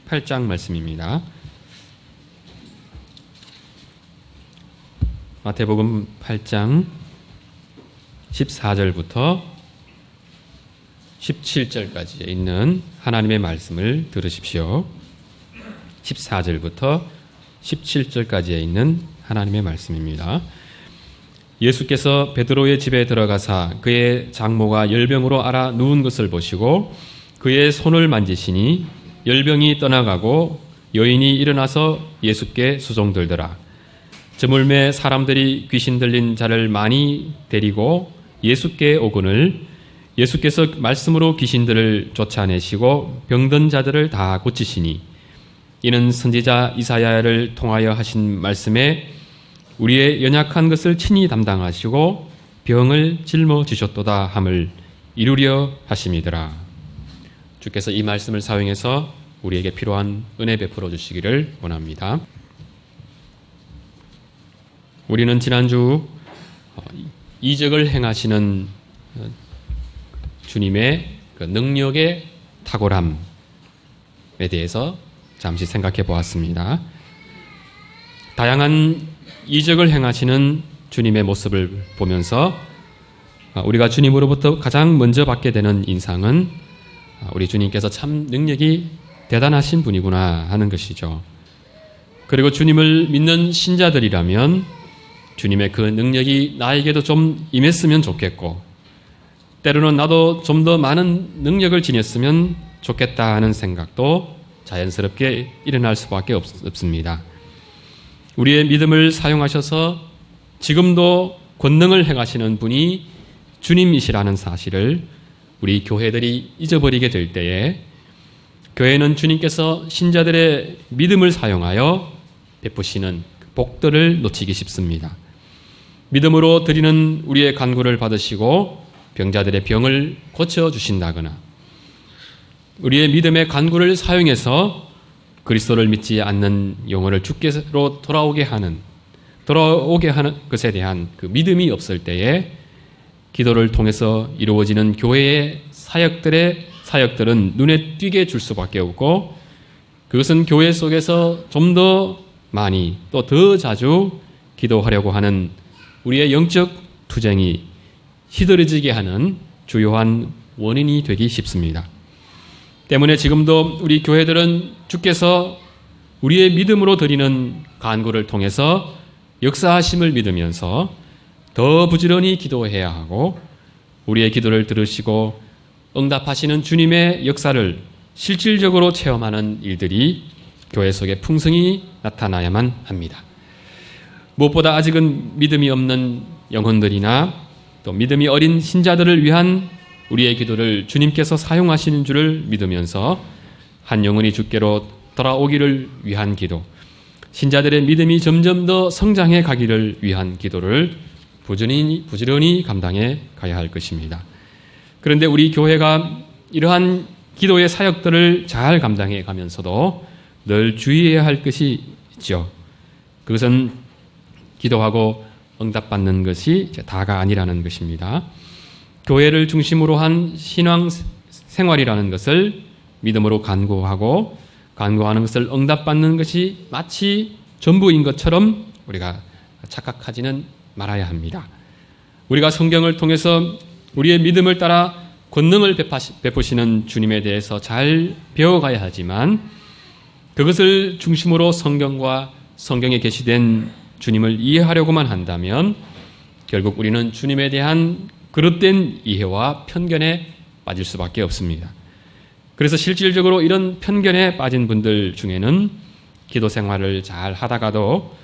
8장 말씀입니다. 마태복음 8장 14절부터 17절까지 있는 하나님의 말씀을 들으십시오. 14절부터 17절까지에 있는 하나님의 말씀입니다. 예수께서 베드로의 집에 들어가사 그의 장모가 열병으로 앓아 누운 것을 보시고 그의 손을 만지시니 열병이 떠나가고 여인이 일어나서 예수께 수종들더라. 저물매 사람들이 귀신 들린 자를 많이 데리고 예수께 오거늘 예수께서 말씀으로 귀신들을 쫓아내시고 병든 자들을 다 고치시니 이는 선지자 이사야를 통하여 하신 말씀에 우리의 연약한 것을 친히 담당하시고 병을 짊어지셨도다 함을 이루려 하심이더라. 주께서 이 말씀을 사용해서 우리에게 필요한 은혜 베풀어 주시기를 원합니다. 우리는 지난주 이적을 행하시는 주님의 그 능력의 탁월함에 대해서 잠시 생각해 보았습니다. 다양한 이적을 행하시는 주님의 모습을 보면서 우리가 주님으로부터 가장 먼저 받게 되는 인상은 우리 주님께서 참 능력이 대단하신 분이구나 하는 것이죠. 그리고 주님을 믿는 신자들이라면 주님의 그 능력이 나에게도 좀 임했으면 좋겠고 때로는 나도 좀 더 많은 능력을 지녔으면 좋겠다 하는 생각도 자연스럽게 일어날 수밖에 없습니다. 우리의 믿음을 사용하셔서 지금도 권능을 행하시는 분이 주님이시라는 사실을 우리 교회들이 잊어버리게 될 때에 교회는 주님께서 신자들의 믿음을 사용하여 베푸시는 복들을 놓치기 쉽습니다. 믿음으로 드리는 우리의 간구를 받으시고 병자들의 병을 고쳐주신다거나 우리의 믿음의 간구를 사용해서 그리스도를 믿지 않는 영혼을 주께로 돌아오게 하는 것에 대한 그 믿음이 없을 때에 기도를 통해서 이루어지는 교회의 사역들은 눈에 띄게 줄 수밖에 없고 그것은 교회 속에서 좀 더 많이 또 더 자주 기도하려고 하는 우리의 영적 투쟁이 시들어지게 하는 주요한 원인이 되기 쉽습니다. 때문에 지금도 우리 교회들은 주께서 우리의 믿음으로 드리는 간구를 통해서 역사하심을 믿으면서 더 부지런히 기도해야 하고 우리의 기도를 들으시고 응답하시는 주님의 역사를 실질적으로 체험하는 일들이 교회 속에 풍성히 나타나야만 합니다. 무엇보다 아직은 믿음이 없는 영혼들이나 또 믿음이 어린 신자들을 위한 우리의 기도를 주님께서 사용하시는 줄을 믿으면서 한 영혼이 주께로 돌아오기를 위한 기도, 신자들의 믿음이 점점 더 성장해 가기를 위한 기도를 부지런히 감당해 가야 할 것입니다. 그런데 우리 교회가 이러한 기도의 사역들을 잘 감당해 가면서도 늘 주의해야 할 것이 있죠. 그것은 기도하고 응답받는 것이 다가 아니라는 것입니다. 교회를 중심으로 한 신앙 생활이라는 것을 믿음으로 간구하는 것을 응답받는 것이 마치 전부인 것처럼 우리가 착각하지는 말아야 합니다. 우리가 성경을 통해서 우리의 믿음을 따라 권능을 베푸시는 주님에 대해서 잘 배워가야 하지만 그것을 중심으로 성경과 성경에 계시된 주님을 이해하려고만 한다면 결국 우리는 주님에 대한 그릇된 이해와 편견에 빠질 수밖에 없습니다. 그래서 실질적으로 이런 편견에 빠진 분들 중에는 기도 생활을 잘 하다가도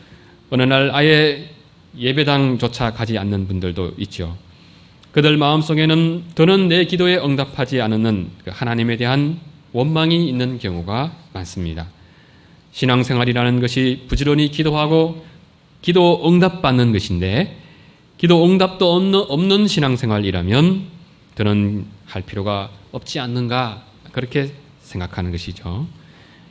어느 날 아예 예배당조차 가지 않는 분들도 있죠. 그들 마음속에는 더는 내 기도에 응답하지 않는 하나님에 대한 원망이 있는 경우가 많습니다. 신앙생활이라는 것이 부지런히 기도하고 기도 응답받는 것인데 기도 응답도 없는 신앙생활이라면 더는 할 필요가 없지 않는가 그렇게 생각하는 것이죠.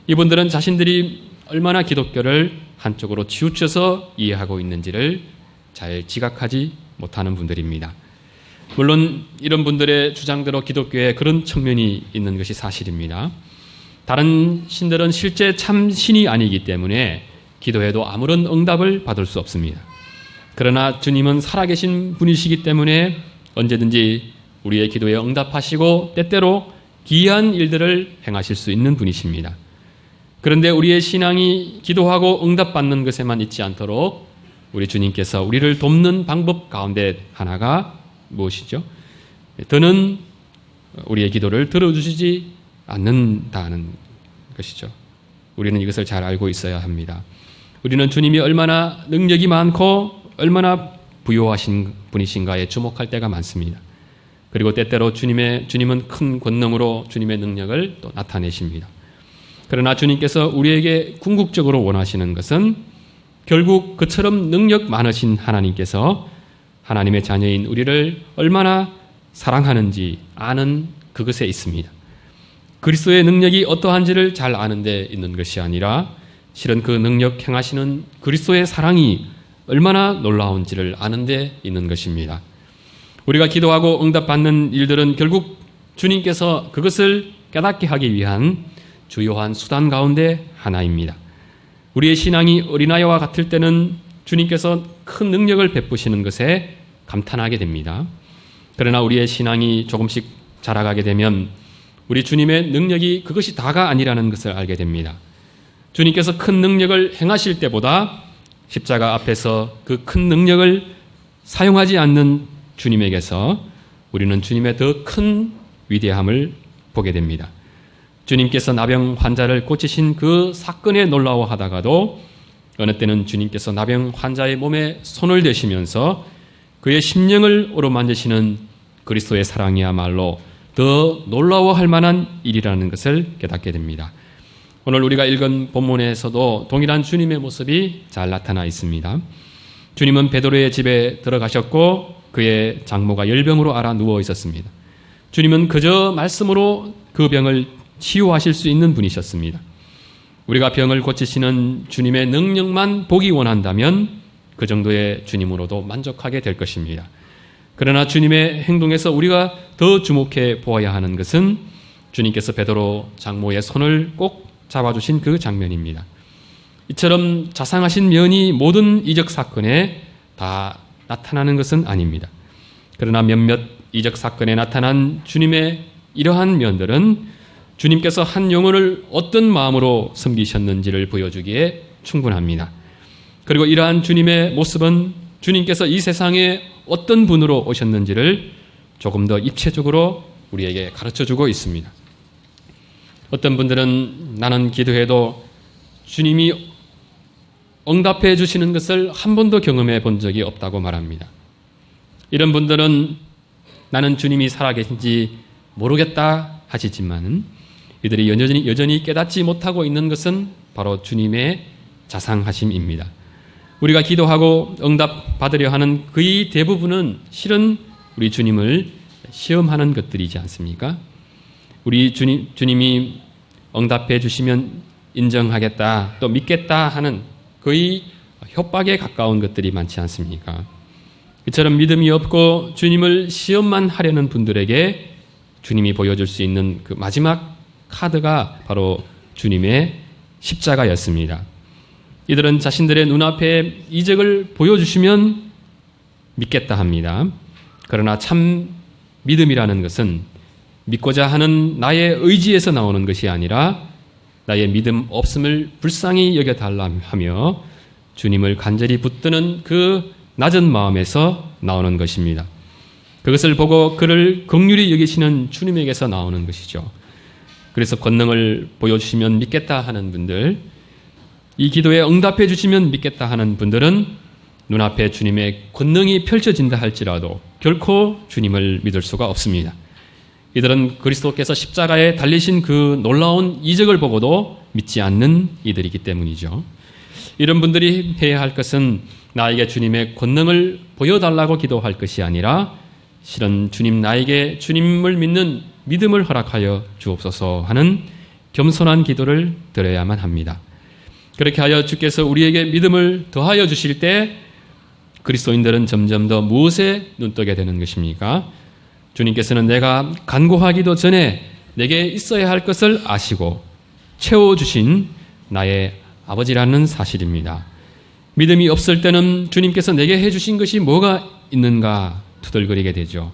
이분들은 자신들이 얼마나 기독교를 한쪽으로 치우쳐서 이해하고 있는지를 잘 지각하지 못하는 분들입니다. 물론 이런 분들의 주장대로 기독교에 그런 측면이 있는 것이 사실입니다. 다른 신들은 실제 참 신이 아니기 때문에 기도해도 아무런 응답을 받을 수 없습니다. 그러나 주님은 살아계신 분이시기 때문에 언제든지 우리의 기도에 응답하시고 때때로 기이한 일들을 행하실 수 있는 분이십니다. 그런데 우리의 신앙이 기도하고 응답받는 것에만 있지 않도록 우리 주님께서 우리를 돕는 방법 가운데 하나가 무엇이죠? 더는 우리의 기도를 들어주시지 않는다는 것이죠. 우리는 이것을 잘 알고 있어야 합니다. 우리는 주님이 얼마나 능력이 많고 얼마나 부요하신 분이신가에 주목할 때가 많습니다. 그리고 때때로 주님은 큰 권능으로 주님의 능력을 또 나타내십니다. 그러나 주님께서 우리에게 궁극적으로 원하시는 것은 결국 그처럼 능력 많으신 하나님께서 하나님의 자녀인 우리를 얼마나 사랑하는지 아는 그것에 있습니다. 그리스도의 능력이 어떠한지를 잘 아는 데 있는 것이 아니라 실은 그 능력 행하시는 그리스도의 사랑이 얼마나 놀라운지를 아는 데 있는 것입니다. 우리가 기도하고 응답받는 일들은 결국 주님께서 그것을 깨닫게 하기 위한 주요한 수단 가운데 하나입니다. 우리의 신앙이 어린아이와 같을 때는 주님께서 큰 능력을 베푸시는 것에 감탄하게 됩니다. 그러나 우리의 신앙이 조금씩 자라가게 되면 우리 주님의 능력이 그것이 다가 아니라는 것을 알게 됩니다. 주님께서 큰 능력을 행하실 때보다 십자가 앞에서 그 큰 능력을 사용하지 않는 주님에게서 우리는 주님의 더 큰 위대함을 보게 됩니다. 주님께서 나병 환자를 고치신 그 사건에 놀라워하다가도 어느 때는 주님께서 나병 환자의 몸에 손을 대시면서 그의 심령을 어루만지시는 그리스도의 사랑이야말로 더 놀라워할 만한 일이라는 것을 깨닫게 됩니다. 오늘 우리가 읽은 본문에서도 동일한 주님의 모습이 잘 나타나 있습니다. 주님은 베드로의 집에 들어가셨고 그의 장모가 열병으로 앓아 누워 있었습니다. 주님은 그저 말씀으로 그 병을 치유하실 수 있는 분이셨습니다. 우리가 병을 고치시는 주님의 능력만 보기 원한다면 그 정도의 주님으로도 만족하게 될 것입니다. 그러나 주님의 행동에서 우리가 더 주목해 보아야 하는 것은 주님께서 베드로 장모의 손을 꼭 잡아주신 그 장면입니다. 이처럼 자상하신 면이 모든 이적 사건에 다 나타나는 것은 아닙니다. 그러나 몇몇 이적 사건에 나타난 주님의 이러한 면들은 주님께서 한 영혼을 어떤 마음으로 섬기셨는지를 보여주기에 충분합니다. 그리고 이러한 주님의 모습은 주님께서 이 세상에 어떤 분으로 오셨는지를 조금 더 입체적으로 우리에게 가르쳐주고 있습니다. 어떤 분들은 나는 기도해도 주님이 응답해 주시는 것을 한 번도 경험해 본 적이 없다고 말합니다. 이런 분들은 나는 주님이 살아계신지 모르겠다 하시지만 이들이 여전히 깨닫지 못하고 있는 것은 바로 주님의 자상하심입니다. 우리가 기도하고 응답 받으려 하는 거의 대부분은 실은 우리 주님을 시험하는 것들이지 않습니까? 우리 주님이 응답해 주시면 인정하겠다, 또 믿겠다 하는 거의 협박에 가까운 것들이 많지 않습니까? 이처럼 믿음이 없고 주님을 시험만 하려는 분들에게 주님이 보여줄 수 있는 그 마지막 카드가 바로 주님의 십자가였습니다. 이들은 자신들의 눈앞에 이적을 보여주시면 믿겠다 합니다. 그러나 참 믿음이라는 것은 믿고자 하는 나의 의지에서 나오는 것이 아니라 나의 믿음 없음을 불쌍히 여겨달라 하며 주님을 간절히 붙드는 그 낮은 마음에서 나오는 것입니다. 그것을 보고 그를 긍휼히 여기시는 주님에게서 나오는 것이죠. 그래서 권능을 보여주시면 믿겠다 하는 분들, 이 기도에 응답해 주시면 믿겠다 하는 분들은 눈앞에 주님의 권능이 펼쳐진다 할지라도 결코 주님을 믿을 수가 없습니다. 이들은 그리스도께서 십자가에 달리신 그 놀라운 이적을 보고도 믿지 않는 이들이기 때문이죠. 이런 분들이 해야 할 것은 나에게 주님의 권능을 보여달라고 기도할 것이 아니라 실은 주님 나에게 주님을 믿는 믿음을 허락하여 주옵소서 하는 겸손한 기도를 드려야만 합니다. 그렇게 하여 주께서 우리에게 믿음을 더하여 주실 때 그리스도인들은 점점 더 무엇에 눈뜨게 되는 것입니까? 주님께서는 내가 간구하기도 전에 내게 있어야 할 것을 아시고 채워주신 나의 아버지라는 사실입니다. 믿음이 없을 때는 주님께서 내게 해주신 것이 뭐가 있는가 투덜거리게 되죠.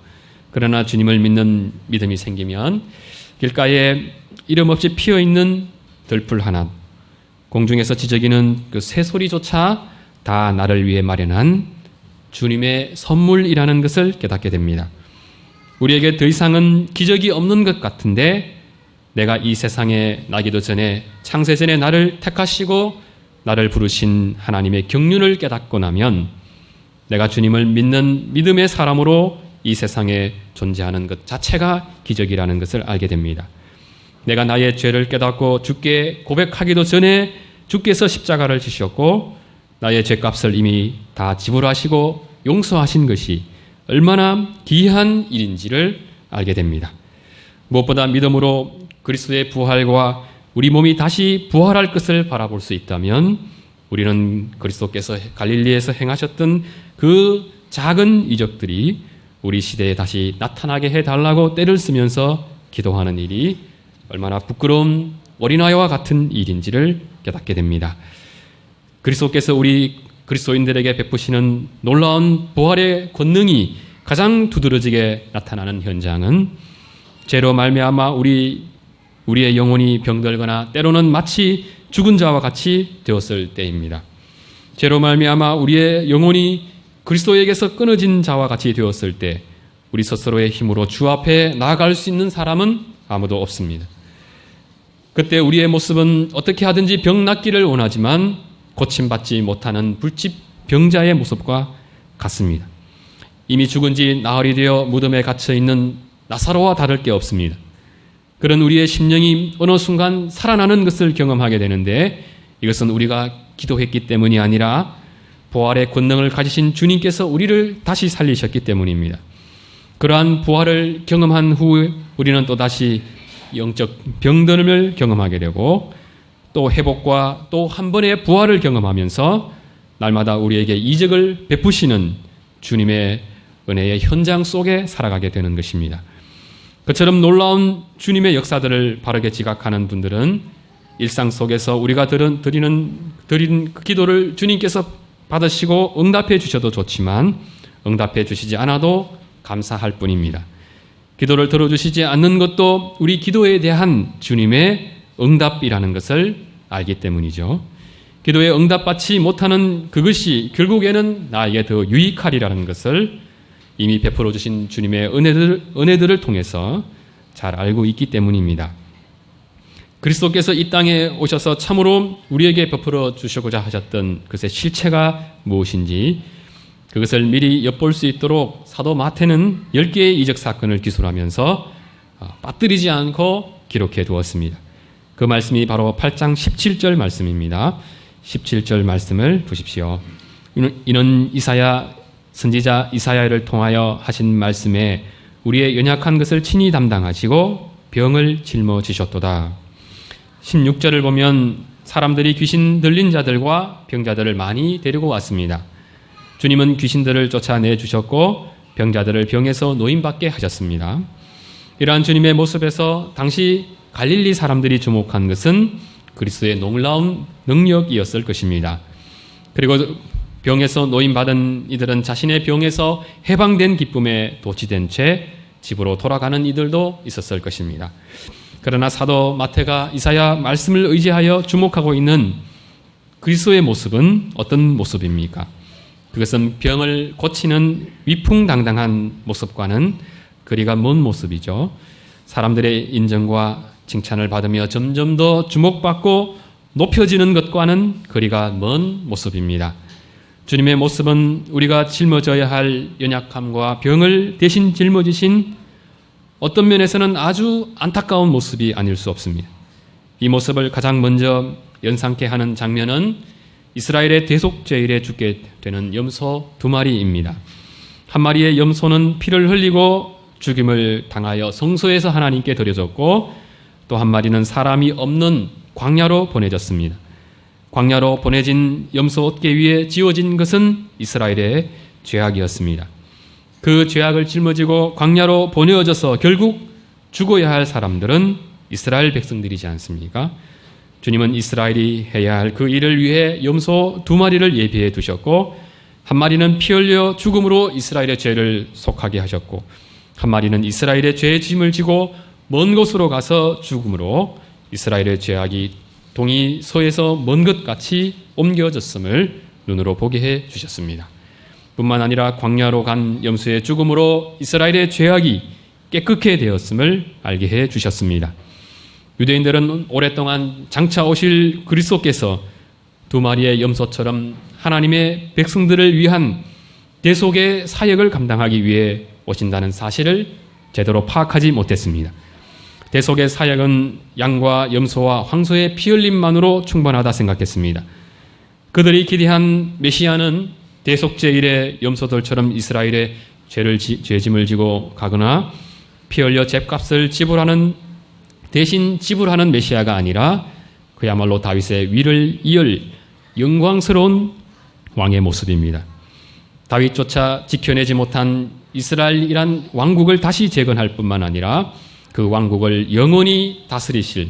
그러나 주님을 믿는 믿음이 생기면 길가에 이름 없이 피어있는 들풀 하나, 공중에서 지저귀는 그 새소리조차 다 나를 위해 마련한 주님의 선물이라는 것을 깨닫게 됩니다. 우리에게 더 이상은 기적이 없는 것 같은데 내가 이 세상에 나기도 전에 창세전에 나를 택하시고 나를 부르신 하나님의 경륜을 깨닫고 나면 내가 주님을 믿는 믿음의 사람으로 이 세상에 존재하는 것 자체가 기적이라는 것을 알게 됩니다. 내가 나의 죄를 깨닫고 주께 고백하기도 전에 주께서 십자가를 지셨고 나의 죄값을 이미 다 지불하시고 용서하신 것이 얼마나 귀한 일인지를 알게 됩니다. 무엇보다 믿음으로 그리스도의 부활과 우리 몸이 다시 부활할 것을 바라볼 수 있다면 우리는 그리스도께서 갈릴리에서 행하셨던 그 작은 이적들이 우리 시대에 다시 나타나게 해달라고 때를 쓰면서 기도하는 일이 얼마나 부끄러운 어린아이와 같은 일인지를 깨닫게 됩니다. 그리스도께서 우리 그리스도인들에게 베푸시는 놀라운 부활의 권능이 가장 두드러지게 나타나는 현장은 죄로 말미암아 우리의 영혼이 병들거나 때로는 마치 죽은 자와 같이 되었을 때입니다. 죄로 말미암아 우리의 영혼이 그리스도에게서 끊어진 자와 같이 되었을 때 우리 스스로의 힘으로 주 앞에 나아갈 수 있는 사람은 아무도 없습니다. 그때 우리의 모습은 어떻게 하든지 병 낫기를 원하지만 고침받지 못하는 불집 병자의 모습과 같습니다. 이미 죽은 지 나흘이 되어 무덤에 갇혀있는 나사로와 다를 게 없습니다. 그런 우리의 심령이 어느 순간 살아나는 것을 경험하게 되는데 이것은 우리가 기도했기 때문이 아니라 부활의 권능을 가지신 주님께서 우리를 다시 살리셨기 때문입니다. 그러한 부활을 경험한 후 우리는 또다시 영적 병듦을 경험하게 되고 또 회복과 또 한 번의 부활을 경험하면서 날마다 우리에게 이적을 베푸시는 주님의 은혜의 현장 속에 살아가게 되는 것입니다. 그처럼 놀라운 주님의 역사들을 바르게 지각하는 분들은 일상 속에서 우리가 드린 그 기도를 주님께서 받으시고 응답해 주셔도 좋지만 응답해 주시지 않아도 감사할 뿐입니다. 기도를 들어주시지 않는 것도 우리 기도에 대한 주님의 응답이라는 것을 알기 때문이죠. 기도에 응답받지 못하는 그것이 결국에는 나에게 더 유익하리라는 것을 이미 베풀어 주신 주님의 은혜들을 통해서 잘 알고 있기 때문입니다. 그리스도께서 이 땅에 오셔서 참으로 우리에게 베풀어 주시고자 하셨던 그것의 실체가 무엇인지 그것을 미리 엿볼 수 있도록 사도 마태는 10개의 이적 사건을 기술하면서 빠뜨리지 않고 기록해 두었습니다. 그 말씀이 바로 8장 17절 말씀입니다. 17절 말씀을 보십시오. 이는 선지자 이사야를 통하여 하신 말씀에 우리의 연약한 것을 친히 담당하시고 병을 짊어지셨도다. 16절을 보면 사람들이 귀신 들린 자들과 병자들을 많이 데리고 왔습니다. 주님은 귀신들을 쫓아내 주셨고 병자들을 병에서 노임받게 하셨습니다. 이러한 주님의 모습에서 당시 갈릴리 사람들이 주목한 것은 그리스도의 놀라운 능력이었을 것입니다. 그리고 병에서 노임받은 이들은 자신의 병에서 해방된 기쁨에 도취된 채 집으로 돌아가는 이들도 있었을 것입니다. 그러나 사도 마태가 이사야 말씀을 의지하여 주목하고 있는 그리스도의 모습은 어떤 모습입니까? 그것은 병을 고치는 위풍당당한 모습과는 거리가 먼 모습이죠. 사람들의 인정과 칭찬을 받으며 점점 더 주목받고 높여지는 것과는 거리가 먼 모습입니다. 주님의 모습은 우리가 짊어져야 할 연약함과 병을 대신 짊어지신 어떤 면에서는 아주 안타까운 모습이 아닐 수 없습니다. 이 모습을 가장 먼저 연상케 하는 장면은 이스라엘의 대속죄일에 죽게 되는 염소 2마리입니다. 한 마리의 염소는 피를 흘리고 죽임을 당하여 성소에서 하나님께 드려졌고 또 한 마리는 사람이 없는 광야로 보내졌습니다. 광야로 보내진 염소 어깨 위에 지워진 것은 이스라엘의 죄악이었습니다. 그 죄악을 짊어지고 광야로 보내어져서 결국 죽어야 할 사람들은 이스라엘 백성들이지 않습니까? 주님은 이스라엘이 해야 할 그 일을 위해 염소 2마리를 예비해 두셨고, 한 마리는 피 흘려 죽음으로 이스라엘의 죄를 속하게 하셨고, 한 마리는 이스라엘의 죄의 짐을 지고 먼 곳으로 가서 죽음으로 이스라엘의 죄악이 동이 서에서 먼 것 같이 옮겨졌음을 눈으로 보게 해 주셨습니다. 뿐만 아니라 광야로 간 염소의 죽음으로 이스라엘의 죄악이 깨끗게 되었음을 알게 해 주셨습니다. 유대인들은 오랫동안 장차 오실 그리스도께서 2마리의 염소처럼 하나님의 백성들을 위한 대속의 사역을 감당하기 위해 오신다는 사실을 제대로 파악하지 못했습니다. 대속의 사역은 양과 염소와 황소의 피 흘림만으로 충분하다 생각했습니다. 그들이 기대한 메시아는 대속제일의 염소들처럼 이스라엘의 죄짐을 지고 가거나 피 흘려 죗값을 대신 지불하는 메시아가 아니라 그야말로 다윗의 위를 이을 영광스러운 왕의 모습입니다. 다윗조차 지켜내지 못한 이스라엘이란 왕국을 다시 재건할 뿐만 아니라 그 왕국을 영원히 다스리실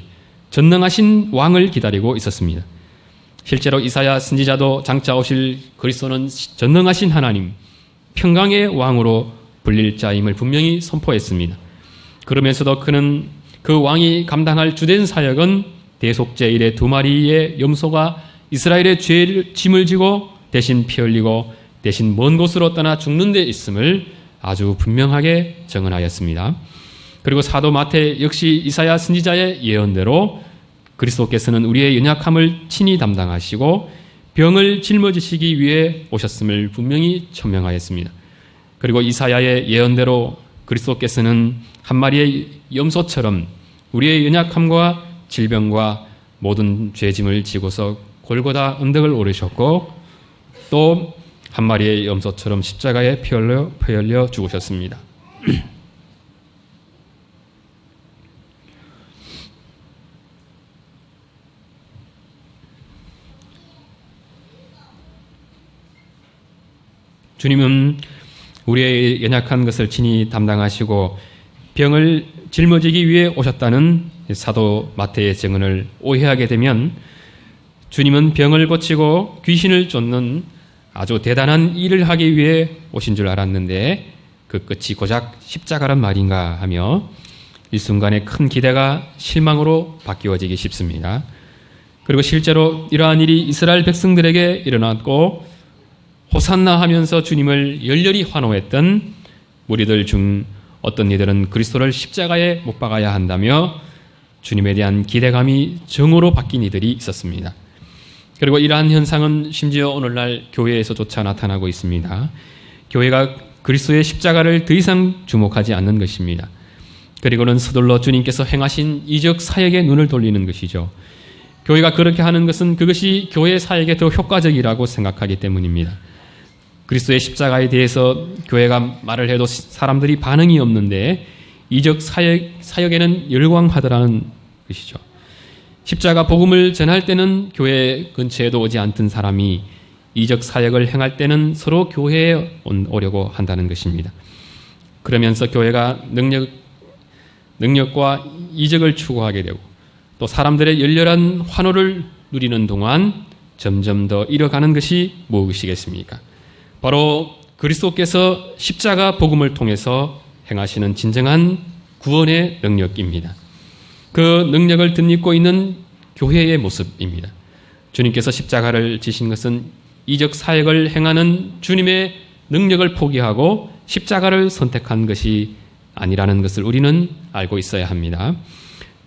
전능하신 왕을 기다리고 있었습니다. 실제로 이사야 선지자도 장차 오실 그리스도는 전능하신 하나님, 평강의 왕으로 불릴 자임을 분명히 선포했습니다. 그러면서도 그는 그 왕이 감당할 주된 사역은 대속제일의 2마리의 염소가 이스라엘의 짐을 지고 대신 피 흘리고 대신 먼 곳으로 떠나 죽는 데 있음을 아주 분명하게 증언하였습니다. 그리고 사도 마태 역시 이사야 선지자의 예언대로 그리스도께서는 우리의 연약함을 친히 담당하시고 병을 짊어지시기 위해 오셨음을 분명히 천명하였습니다. 그리고 이사야의 예언대로 그리스도께서는 한 마리의 염소처럼 우리의 연약함과 질병과 모든 죄짐을 지고서 골고다 언덕을 오르셨고, 또 한 마리의 염소처럼 십자가에 피 흘려 죽으셨습니다. 주님은 우리의 연약한 것을 친히 담당하시고 병을 짊어지기 위해 오셨다는 사도 마태의 증언을 오해하게 되면 주님은 병을 고치고 귀신을 쫓는 아주 대단한 일을 하기 위해 오신 줄 알았는데 그 끝이 고작 십자가란 말인가 하며 일순간에 큰 기대가 실망으로 바뀌어지기 쉽습니다. 그리고 실제로 이러한 일이 이스라엘 백성들에게 일어났고 호산나 하면서 주님을 열렬히 환호했던 무리들 중 어떤 이들은 그리스도를 십자가에 못 박아야 한다며 주님에 대한 기대감이 정오로 바뀐 이들이 있었습니다. 그리고 이러한 현상은 심지어 오늘날 교회에서조차 나타나고 있습니다. 교회가 그리스도의 십자가를 더 이상 주목하지 않는 것입니다. 그리고는 서둘러 주님께서 행하신 이적 사역에 눈을 돌리는 것이죠. 교회가 그렇게 하는 것은 그것이 교회 사역에 더 효과적이라고 생각하기 때문입니다. 그리스도의 십자가에 대해서 교회가 말을 해도 사람들이 반응이 없는데 이적 사역에는 열광하더라는 것이죠. 십자가 복음을 전할 때는 교회 근처에도 오지 않던 사람이 이적 사역을 행할 때는 서로 교회에 오려고 한다는 것입니다. 그러면서 교회가 능력과 이적을 추구하게 되고 또 사람들의 열렬한 환호를 누리는 동안 점점 더 잃어가는 것이 무엇이겠습니까? 바로 그리스도께서 십자가 복음을 통해서 행하시는 진정한 구원의 능력입니다. 그 능력을 덧입고 있는 교회의 모습입니다. 주님께서 십자가를 지신 것은 이적 사역을 행하는 주님의 능력을 포기하고 십자가를 선택한 것이 아니라는 것을 우리는 알고 있어야 합니다.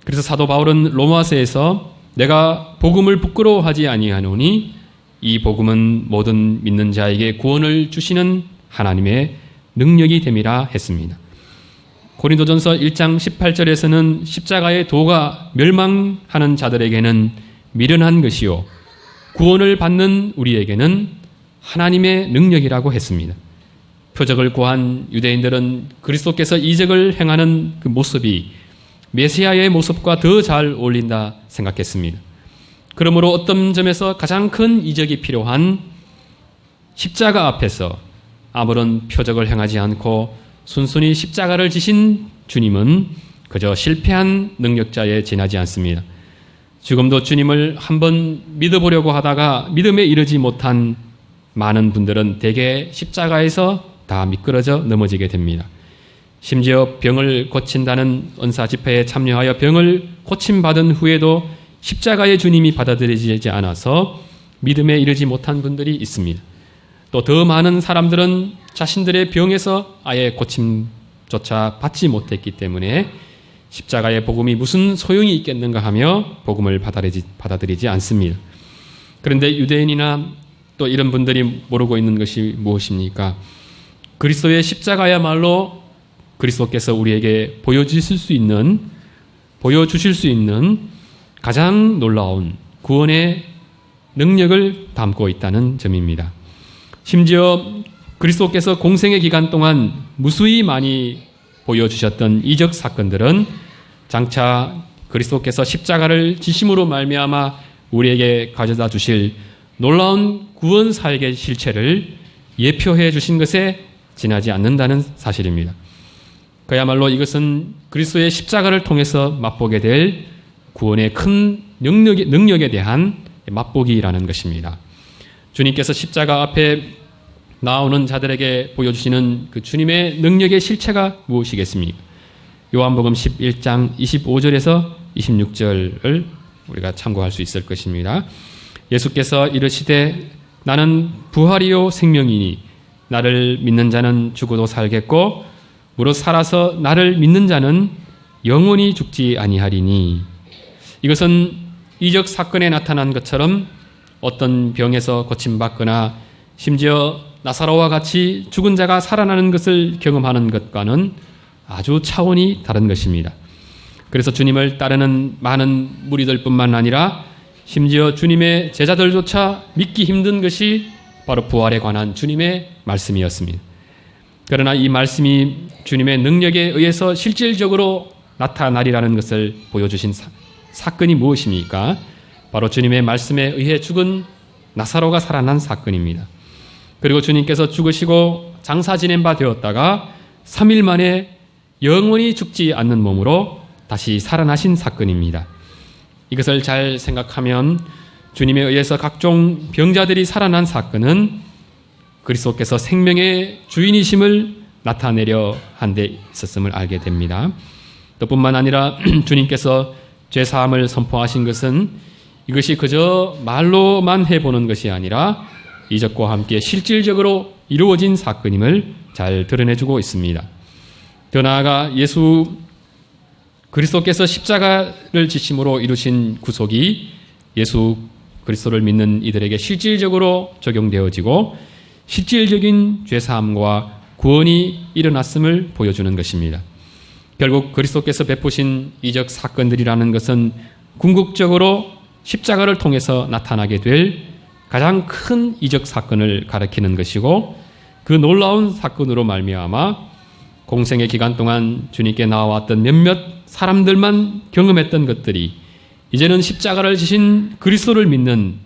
그래서 사도 바울은 로마서에서 내가 복음을 부끄러워하지 아니하노니 이 복음은 모든 믿는 자에게 구원을 주시는 하나님의 능력이 됨이라 했습니다. 고린도전서 1장 18절에서는 십자가의 도가 멸망하는 자들에게는 미련한 것이요 구원을 받는 우리에게는 하나님의 능력이라고 했습니다. 표적을 구한 유대인들은 그리스도께서 이적을 행하는 그 모습이 메시아의 모습과 더 잘 어울린다 생각했습니다. 그러므로 어떤 점에서 가장 큰 이적이 필요한 십자가 앞에서 아무런 표적을 행하지 않고 순순히 십자가를 지신 주님은 그저 실패한 능력자에 지나지 않습니다. 지금도 주님을 한번 믿어보려고 하다가 믿음에 이르지 못한 많은 분들은 대개 십자가에서 다 미끄러져 넘어지게 됩니다. 심지어 병을 고친다는 은사 집회에 참여하여 병을 고침받은 후에도 십자가의 주님이 받아들여지지 않아서 믿음에 이르지 못한 분들이 있습니다. 또 더 많은 사람들은 자신들의 병에서 아예 고침조차 받지 못했기 때문에 십자가의 복음이 무슨 소용이 있겠는가 하며 복음을 받아들이지 않습니다. 그런데 유대인이나 또 이런 분들이 모르고 있는 것이 무엇입니까? 그리스도의 십자가야말로 그리스도께서 우리에게 보여주실 수 있는 가장 놀라운 구원의 능력을 담고 있다는 점입니다. 심지어 그리스도께서 공생의 기간 동안 무수히 많이 보여주셨던 이적 사건들은 장차 그리스도께서 십자가를 지심으로 말미암아 우리에게 가져다 주실 놀라운 구원 사역의 실체를 예표해 주신 것에 지나지 않는다는 사실입니다. 그야말로 이것은 그리스도의 십자가를 통해서 맛보게 될 구원의 큰 능력에 대한 맛보기라는 것입니다. 주님께서 십자가 앞에 나오는 자들에게 보여주시는 그 주님의 능력의 실체가 무엇이겠습니까? 요한복음 11장 25절에서 26절을 우리가 참고할 수 있을 것입니다. 예수께서 이르시되 나는 부활이요 생명이니 나를 믿는 자는 죽어도 살겠고 무릇 살아서 나를 믿는 자는 영원히 죽지 아니하리니. 이것은 이적 사건에 나타난 것처럼 어떤 병에서 고침받거나 심지어 나사로와 같이 죽은 자가 살아나는 것을 경험하는 것과는 아주 차원이 다른 것입니다. 그래서 주님을 따르는 많은 무리들뿐만 아니라 심지어 주님의 제자들조차 믿기 힘든 것이 바로 부활에 관한 주님의 말씀이었습니다. 그러나 이 말씀이 주님의 능력에 의해서 실질적으로 나타나리라는 것을 보여주신 사건이 무엇입니까? 바로 주님의 말씀에 의해 죽은 나사로가 살아난 사건입니다. 그리고 주님께서 죽으시고 장사 지낸 바 되었다가 3일 만에 영원히 죽지 않는 몸으로 다시 살아나신 사건입니다. 이것을 잘 생각하면 주님에 의해서 각종 병자들이 살아난 사건은 그리스도께서 생명의 주인이심을 나타내려 한 데 있었음을 알게 됩니다. 또 뿐만 아니라 주님께서 죄사함을 선포하신 것은 이것이 그저 말로만 해보는 것이 아니라 이적과 함께 실질적으로 이루어진 사건임을 잘 드러내주고 있습니다. 더 나아가 그리스도께서 십자가를 지심으로 이루신 구속이 예수 그리스도를 믿는 이들에게 실질적으로 적용되어지고 실질적인 죄사함과 구원이 일어났음을 보여주는 것입니다. 결국 그리스도께서 베푸신 이적 사건들이라는 것은 궁극적으로 십자가를 통해서 나타나게 될 가장 큰 이적 사건을 가리키는 것이고 그 놀라운 사건으로 말미암아 공생의 기간 동안 주님께 나와왔던 몇몇 사람들만 경험했던 것들이 이제는 십자가를 지신 그리스도를 믿는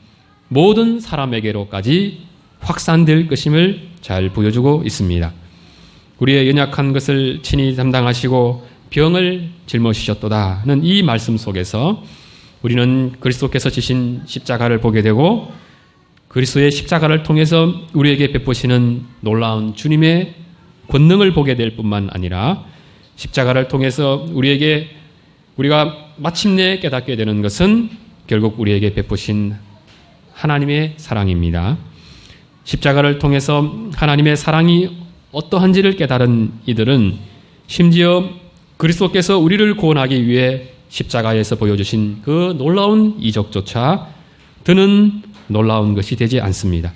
모든 사람에게로까지 확산될 것임을 잘 보여주고 있습니다. 우리의 연약한 것을 친히 담당하시고 병을 짊어지셨도다는 이 말씀 속에서 우리는 그리스도께서 지신 십자가를 보게 되고 그리스도의 십자가를 통해서 우리에게 베푸시는 놀라운 주님의 권능을 보게 될 뿐만 아니라 십자가를 통해서 우리가 마침내 깨닫게 되는 것은 결국 우리에게 베푸신 하나님의 사랑입니다. 십자가를 통해서 하나님의 사랑이 어떠한지를 깨달은 이들은 심지어 그리스도께서 우리를 구원하기 위해 십자가에서 보여주신 그 놀라운 이적조차 드는 놀라운 것이 되지 않습니다.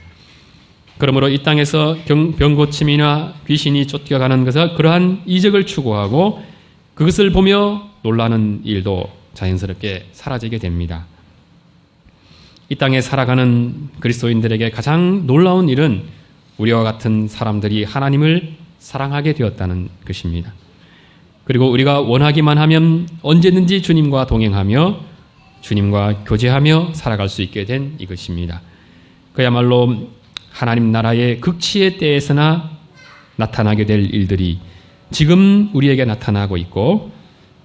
그러므로 이 땅에서 병고침이나 귀신이 쫓겨가는 것은 그러한 이적을 추구하고 그것을 보며 놀라는 일도 자연스럽게 사라지게 됩니다. 이 땅에 살아가는 그리스도인들에게 가장 놀라운 일은 우리와 같은 사람들이 하나님을 사랑하게 되었다는 것입니다. 그리고 우리가 원하기만 하면 언제든지 주님과 동행하며 주님과 교제하며 살아갈 수 있게 된 이것입니다. 그야말로 하나님 나라의 극치의 때에서나 나타나게 될 일들이 지금 우리에게 나타나고 있고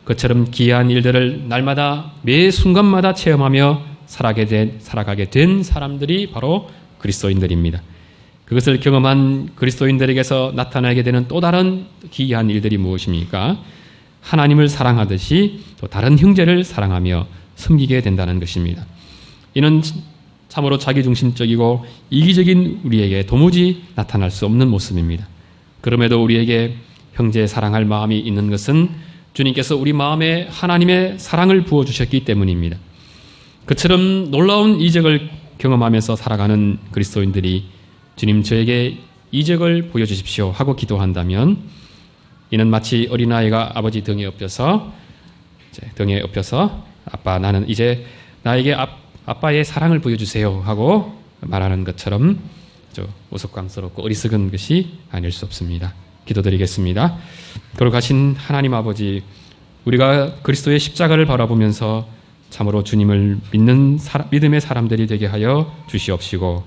그처럼 기이한 일들을 날마다 매 순간마다 체험하며 살아가게 된 사람들이 바로 그리스도인들입니다. 그것을 경험한 그리스도인들에게서 나타나게 되는 또 다른 기이한 일들이 무엇입니까? 하나님을 사랑하듯이 또 다른 형제를 사랑하며 섬기게 된다는 것입니다. 이는 참으로 자기중심적이고 이기적인 우리에게 도무지 나타날 수 없는 모습입니다. 그럼에도 우리에게 형제 사랑할 마음이 있는 것은 주님께서 우리 마음에 하나님의 사랑을 부어주셨기 때문입니다. 그처럼 놀라운 이적을 경험하면서 살아가는 그리스도인들이 주님 저에게 이적을 보여주십시오 하고 기도한다면 이는 마치 어린아이가 아버지 등에 엎여서 아빠 나는 이제 나에게 아빠의 사랑을 보여주세요 하고 말하는 것처럼 우스꽝스럽고 어리석은 것이 아닐 수 없습니다. 기도드리겠습니다. 거룩하신 하나님 아버지, 우리가 그리스도의 십자가를 바라보면서 참으로 주님을 믿는 믿음의 사람들이 되게 하여 주시옵시고